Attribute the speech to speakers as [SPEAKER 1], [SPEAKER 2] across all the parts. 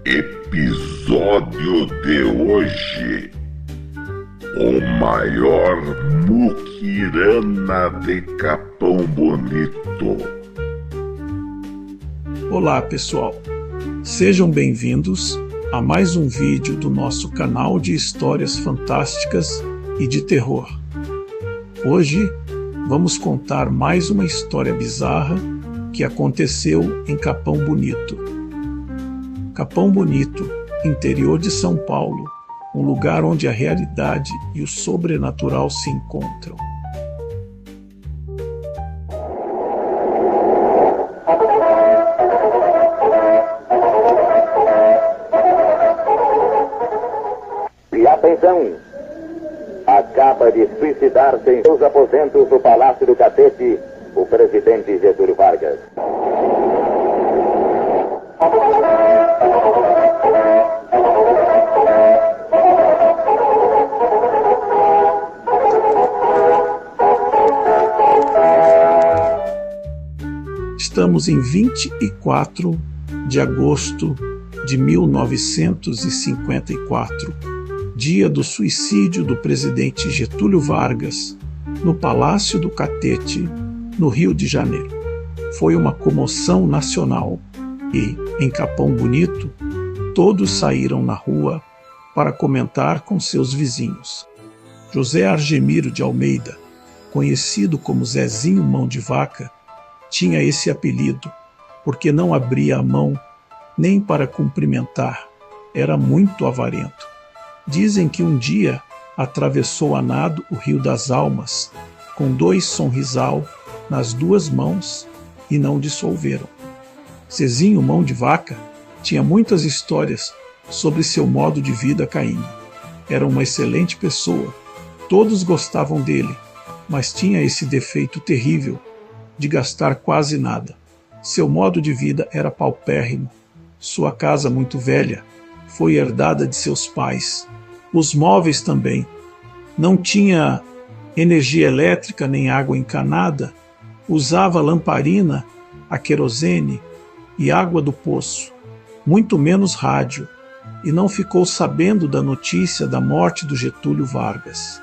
[SPEAKER 1] Episódio de hoje: o maior muquirana de Capão Bonito.
[SPEAKER 2] Olá pessoal, sejam bem-vindos a mais um vídeo do nosso canal de histórias fantásticas e de terror. Hoje vamos contar mais uma história bizarra que aconteceu em Capão Bonito. Capão Bonito, interior de São Paulo, um lugar onde a realidade e o sobrenatural se encontram.
[SPEAKER 3] E atenção! Acaba de suicidar-se em seus aposentos do Palácio do Catete o presidente Getúlio Vargas.
[SPEAKER 2] Estamos em 24 de agosto de 1954, dia do suicídio do presidente Getúlio Vargas, no Palácio do Catete, no Rio de Janeiro. Foi uma comoção nacional e, em Capão Bonito, todos saíram na rua para comentar com seus vizinhos. José Argemiro de Almeida, conhecido como Zezinho Mão de Vaca, tinha esse apelido porque não abria a mão nem para cumprimentar, era muito avarento. Dizem que um dia atravessou a nado o Rio das Almas com 2 sonrisal nas 2 mãos e não dissolveram. Zezinho Mão de Vaca tinha muitas histórias sobre seu modo de vida caíno. Era uma excelente pessoa, todos gostavam dele, mas tinha esse defeito terrível de gastar quase nada. Seu modo de vida era paupérrimo. Sua casa, muito velha, foi herdada de seus pais. Os móveis também. Não tinha energia elétrica nem água encanada. Usava lamparina a querosene e água do poço. Muito menos rádio. E não ficou sabendo da notícia da morte do Getúlio Vargas.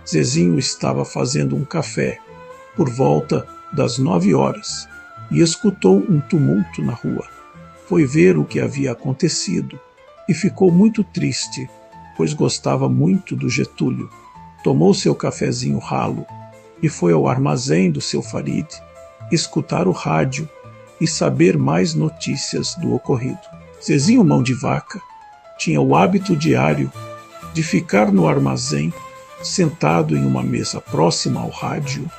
[SPEAKER 2] Zezinho estava fazendo um café por volta das 9 horas e escutou um tumulto na rua. Foi ver o que havia acontecido e ficou muito triste, pois gostava muito do Getúlio. Tomou seu cafezinho ralo e foi ao armazém do seu Farid escutar o rádio e saber mais notícias do ocorrido. Zezinho Mão de Vaca tinha o hábito diário de ficar no armazém, sentado em uma mesa próxima ao rádio,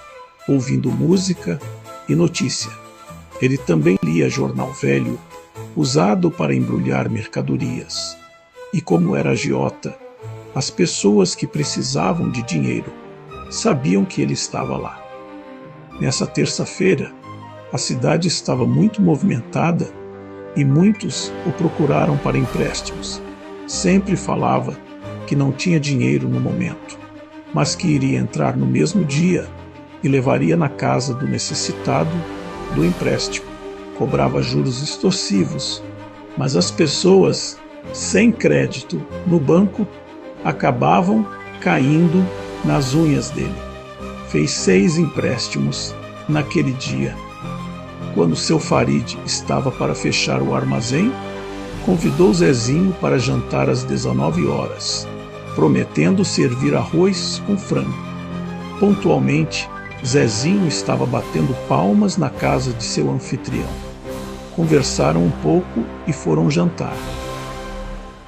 [SPEAKER 2] ouvindo música e notícia. Ele também lia jornal velho, usado para embrulhar mercadorias. E como era agiota, as pessoas que precisavam de dinheiro sabiam que ele estava lá. Nessa terça-feira, a cidade estava muito movimentada e muitos o procuraram para empréstimos. Sempre falava que não tinha dinheiro no momento, mas que iria entrar no mesmo dia e levaria na casa do necessitado do empréstimo. Cobrava juros extorsivos, mas as pessoas sem crédito no banco acabavam caindo nas unhas dele. Fez 6 empréstimos naquele dia. Quando seu Farid estava para fechar o armazém, convidou Zezinho para jantar às 19 horas, prometendo servir arroz com frango. Pontualmente, Zezinho estava batendo palmas na casa de seu anfitrião. Conversaram um pouco e foram jantar.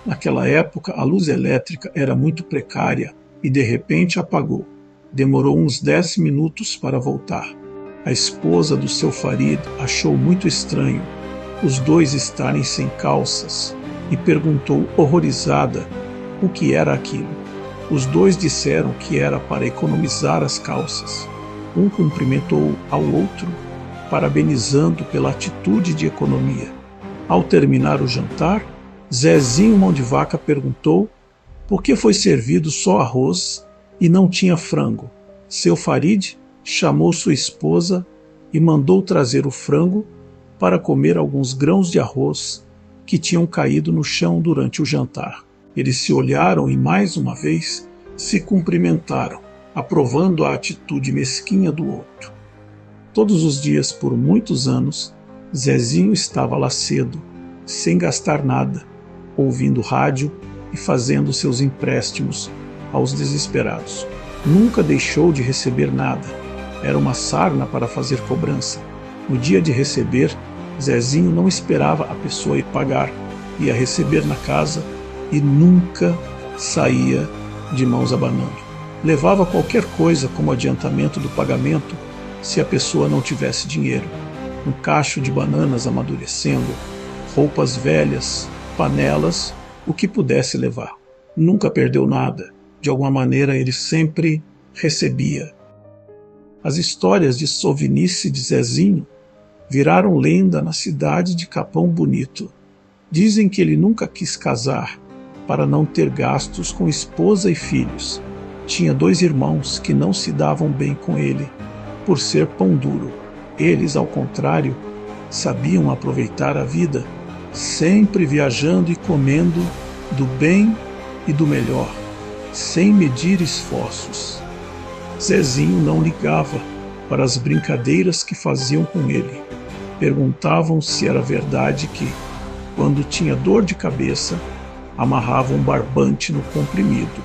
[SPEAKER 2] Naquela época, a luz elétrica era muito precária e de repente apagou. Demorou uns 10 minutos para voltar. A esposa do seu Farid achou muito estranho os dois estarem sem calças e perguntou horrorizada o que era aquilo. Os dois disseram que era para economizar as calças. Um cumprimentou ao outro, parabenizando pela atitude de economia. Ao terminar o jantar, Zezinho Mão de Vaca perguntou por que foi servido só arroz e não tinha frango. Seu Farid chamou sua esposa e mandou trazer o frango para comer alguns grãos de arroz que tinham caído no chão durante o jantar. Eles se olharam e, mais uma vez, se cumprimentaram, aprovando a atitude mesquinha do outro. Todos os dias, por muitos anos, Zezinho estava lá cedo, sem gastar nada, ouvindo rádio e fazendo seus empréstimos aos desesperados. Nunca deixou de receber nada. Era uma sarna para fazer cobrança. No dia de receber, Zezinho não esperava a pessoa ir pagar. Ia receber na casa e nunca saía de mãos abanando. Levava qualquer coisa como adiantamento do pagamento se a pessoa não tivesse dinheiro. Um cacho de bananas amadurecendo, roupas velhas, panelas, o que pudesse levar. Nunca perdeu nada. De alguma maneira ele sempre recebia. As histórias de sovinice de Zezinho viraram lenda na cidade de Capão Bonito. Dizem que ele nunca quis casar para não ter gastos com esposa e filhos. Tinha 2 irmãos que não se davam bem com ele, por ser pão duro. Eles, ao contrário, sabiam aproveitar a vida, sempre viajando e comendo do bem e do melhor, sem medir esforços. Zezinho não ligava para as brincadeiras que faziam com ele. Perguntavam se era verdade que, quando tinha dor de cabeça, amarrava um barbante no comprimido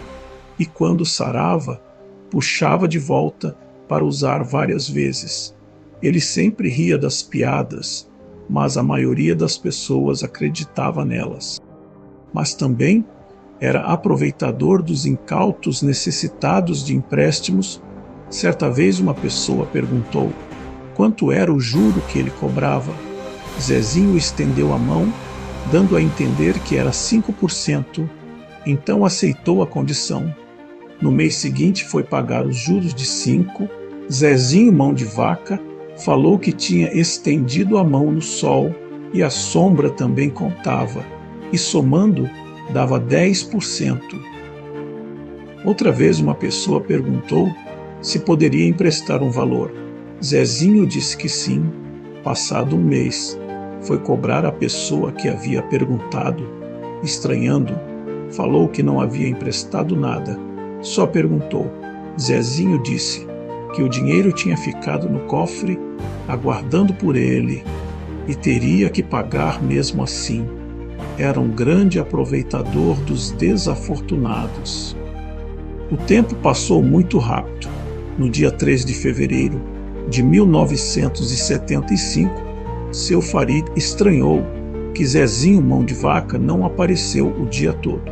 [SPEAKER 2] e, quando sarava, puxava de volta para usar várias vezes. Ele sempre ria das piadas, mas a maioria das pessoas acreditava nelas. Mas também era aproveitador dos incautos necessitados de empréstimos. Certa vez uma pessoa perguntou quanto era o juro que ele cobrava. Zezinho estendeu a mão, dando a entender que era 5%, então aceitou a condição. No mês seguinte foi pagar os juros de 5%. Zezinho, mão de vaca, falou que tinha estendido a mão no sol e a sombra também contava, e somando dava 10%. Outra vez uma pessoa perguntou se poderia emprestar um valor. Zezinho disse que sim. Passado um mês, foi cobrar a pessoa que havia perguntado. Estranhando, falou que não havia emprestado nada, só perguntou. Zezinho disse que o dinheiro tinha ficado no cofre, aguardando por ele, e teria que pagar mesmo assim. Era um grande aproveitador dos desafortunados. O tempo passou muito rápido. No dia 3 de fevereiro de 1975, seu Farid estranhou que Zezinho, mão de vaca, não apareceu o dia todo.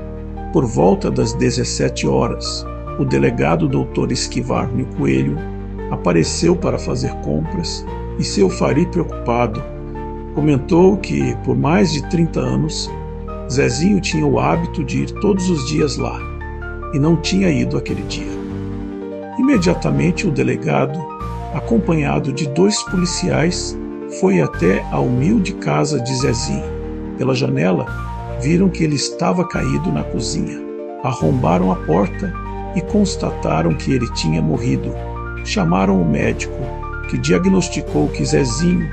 [SPEAKER 2] Por volta das 17 horas, o delegado Dr. Esquivar-me Coelho apareceu para fazer compras e seu Farid, preocupado, comentou que, por mais de 30 anos, Zezinho tinha o hábito de ir todos os dias lá e não tinha ido aquele dia. Imediatamente o delegado, acompanhado de 2 policiais, foi até a humilde casa de Zezinho. Pela janela, viram que ele estava caído na cozinha. Arrombaram a porta e constataram que ele tinha morrido. Chamaram o médico, que diagnosticou que Zezinho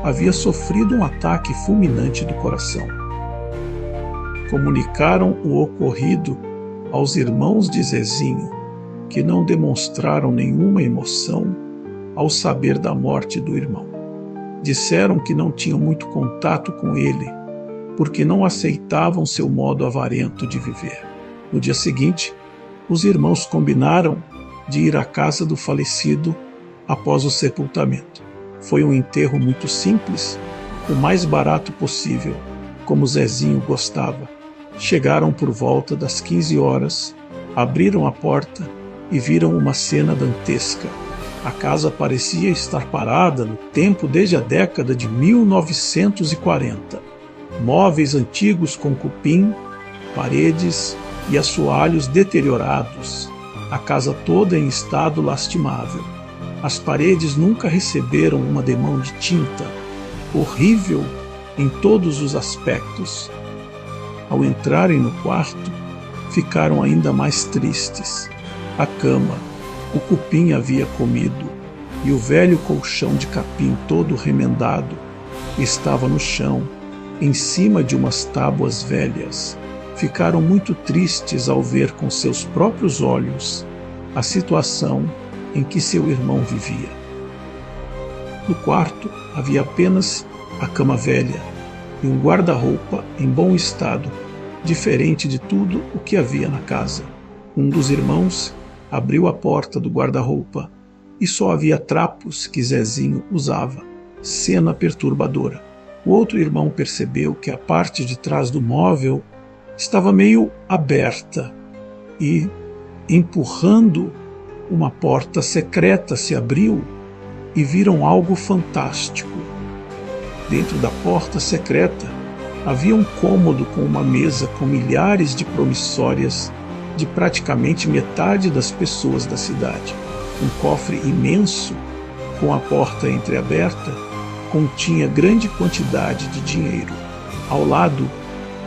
[SPEAKER 2] havia sofrido um ataque fulminante do coração. Comunicaram o ocorrido aos irmãos de Zezinho, que não demonstraram nenhuma emoção ao saber da morte do irmão. Disseram que não tinham muito contato com ele, porque não aceitavam seu modo avarento de viver. No dia seguinte, os irmãos combinaram de ir à casa do falecido após o sepultamento. Foi um enterro muito simples, o mais barato possível, como Zezinho gostava. Chegaram por volta das 15 horas, abriram a porta e viram uma cena dantesca. A casa parecia estar parada no tempo desde a década de 1940. Móveis antigos com cupim, paredes e assoalhos deteriorados. A casa toda em estado lastimável. As paredes nunca receberam uma demão de tinta. Horrível em todos os aspectos. Ao entrarem no quarto, ficaram ainda mais tristes. A cama, o cupim havia comido, e o velho colchão de capim todo remendado estava no chão, em cima de umas tábuas velhas, ficaram muito tristes ao ver com seus próprios olhos a situação em que seu irmão vivia. No quarto havia apenas a cama velha e um guarda-roupa em bom estado, diferente de tudo o que havia na casa. Um dos irmãos abriu a porta do guarda-roupa e só havia trapos que Zezinho usava. Cena perturbadora. O outro irmão percebeu que a parte de trás do móvel estava meio aberta e, empurrando, uma porta secreta se abriu e viram algo fantástico. Dentro da porta secreta havia um cômodo com uma mesa com milhares de promissórias de praticamente metade das pessoas da cidade. Um cofre imenso, com a porta entreaberta, continha grande quantidade de dinheiro. Ao lado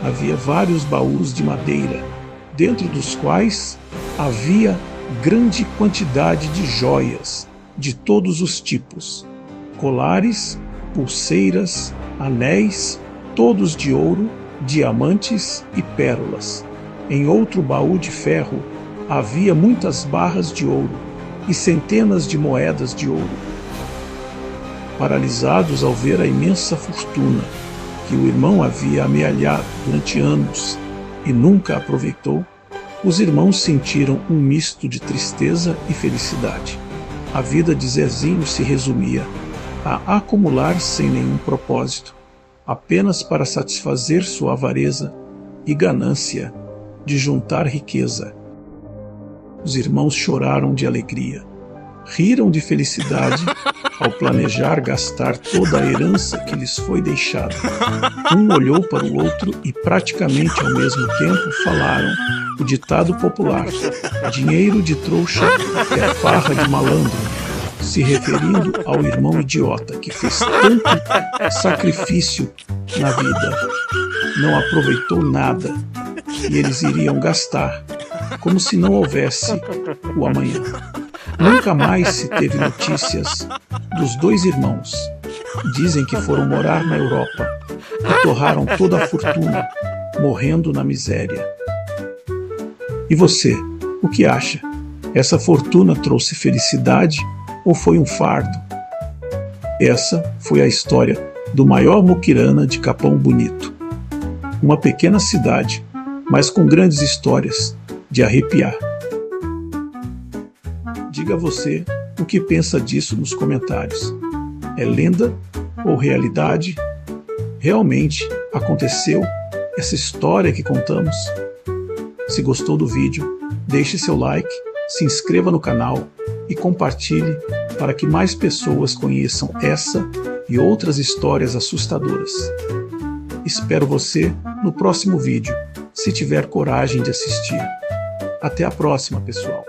[SPEAKER 2] havia vários baús de madeira, dentro dos quais havia grande quantidade de joias de todos os tipos: colares, pulseiras, anéis, todos de ouro, diamantes e pérolas. Em outro baú de ferro havia muitas barras de ouro e centenas de moedas de ouro. Paralisados ao ver a imensa fortuna que o irmão havia amealhado durante anos e nunca aproveitou, os irmãos sentiram um misto de tristeza e felicidade. A vida de Zezinho se resumia a acumular sem nenhum propósito, apenas para satisfazer sua avareza e ganância de juntar riqueza. Os irmãos choraram de alegria, riram de felicidade ao planejar gastar toda a herança que lhes foi deixada. Um olhou para o outro e praticamente ao mesmo tempo falaram o ditado popular: dinheiro de trouxa é farra de malandro, se referindo ao irmão idiota que fez tanto sacrifício na vida, não aproveitou nada e eles iriam gastar como se não houvesse o amanhã. Nunca mais se teve notícias dos dois irmãos. Dizem que foram morar na Europa e torraram toda a fortuna, morrendo na miséria. E você, o que acha? Essa fortuna trouxe felicidade ou foi um fardo? Essa foi a história do maior muquirana de Capão Bonito. Uma pequena cidade, mas com grandes histórias de arrepiar. Diga você o que pensa disso nos comentários. É lenda ou realidade? Realmente aconteceu essa história que contamos? Se gostou do vídeo, deixe seu like, se inscreva no canal e compartilhe para que mais pessoas conheçam essa e outras histórias assustadoras. Espero você no próximo vídeo, se tiver coragem de assistir. Até a próxima, pessoal!